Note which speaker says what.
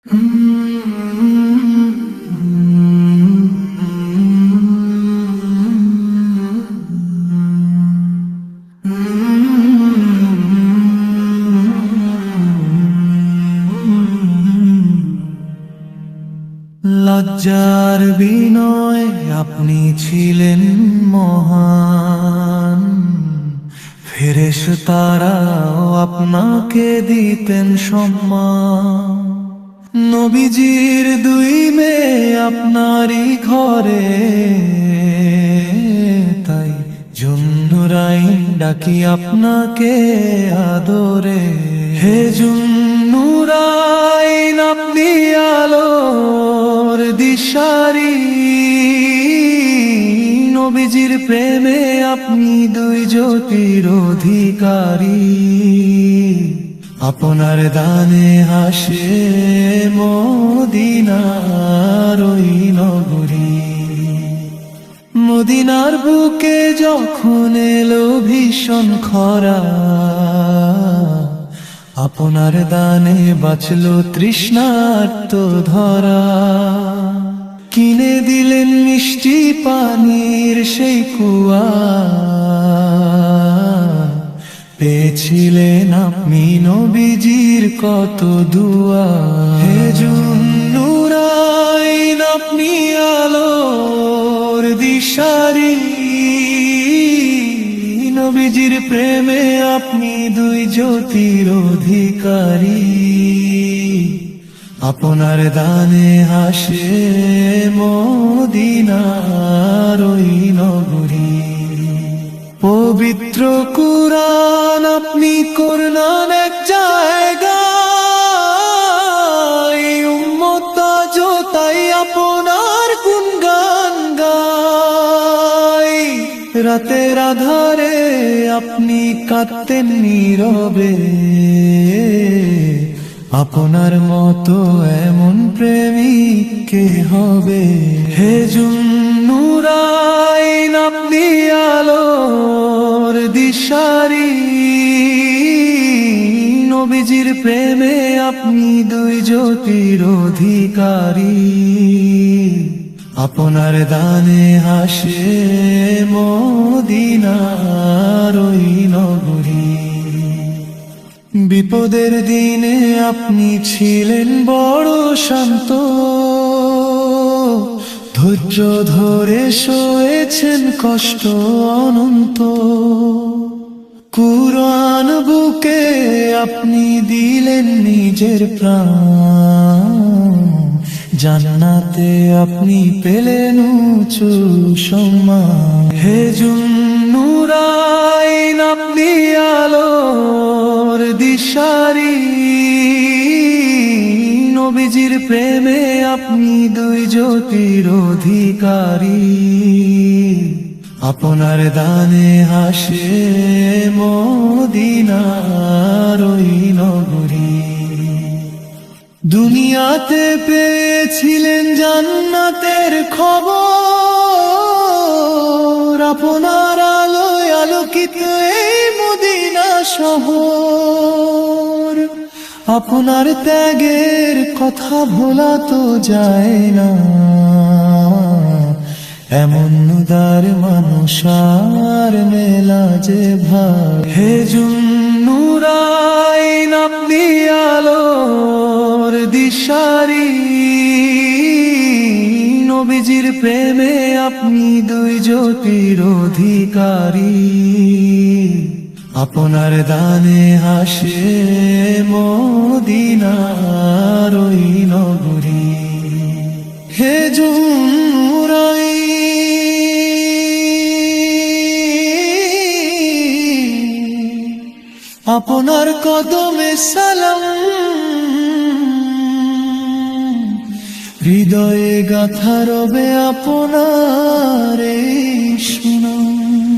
Speaker 1: লজ্জার বিনয় আপনি ছিলেন মহান, ফেরেশতারাও আপনাকে দিতেন সম্মান। নবীজির দুই মেয়ে আপনারই ঘরে, তাই জুন্নুরাইন ডাকি আপনাকে আদরে। হে জুন্নুরাইন আপনি আলোর দিশারি, নবীজির প্রেমে আপনি দুই জ্যোতির অধিকারী। আপনার দানে হাসে মদিনার ওই নগরী। মদিনার বুকে যখন এলো ভীষণ খরা, আপনার দানে বাঁচলো তৃষ্ণার্ত ধরা। কিনে দিলেন মিষ্টি পানির সেই কুয়া, পেয়েছিলেন আপনি নবীজির কত দুয়া। হে জুন্নুরাইন আপনি আলোর দিশারি, নবীজির প্রেমে আপনি দুই জ্যোতির অধিকারী। আপনার দানে হাসে মদিনার ওই নগরী। পবিত্র কুরআন আপনি করলেন এক জায়গায়, উম্মত আজও তাই আপনার গুণগান গায়। রাতের আধারে আপনি কাঁদতেন নীরবে, আপনার মতো এমন প্রেমিক কে হবে। হে জুন্নুরাইন আপনি আলোর দিশারি, নবীজির প্রেমে আপনি দুই জ্যোতির অধিকারী। আপনার দানে হাসে মদিনার ওই নগরী। বিপদের দিনে আপনি ছিলেন বড় শান্ত, ধৈর্য ধরে সয়েছেন কষ্ট অনন্ত। কুরআন বুকে আপনি দিলেন নিজের প্রাণ, জান্নাতে আপনি পেলেন উঁচু সম্মান। হে জুন্নুরাইন আপনি আলোর দিশারি, নবীজির প্রেমে আপনি দুই জ্যোতির অধিকারী। আপনার দানে হাসে মদিনার ওই নগরী। দুনিয়াতে পেয়েছিলেন জান্নাতের খবর, আপনার আলোয় আলোকিত এই মদিনা শহর। আপনার ত্যাগের কথা ভোলা তো যায় না, এমন উদার মানুষ আর মেলা যে ভাই। হে জুন্নুরাইন আপনি আলোর দিশারি, নবীজির প্রেমে আপনি দুই জ্যোতির অধিকারী। আপনার দানে হাসে মদিনার ওই নগরী। হে জুন্নুরাইন আপনার কদমে সালাম, হৃদয়ে গাথা রবে আপনার এই সুনাম।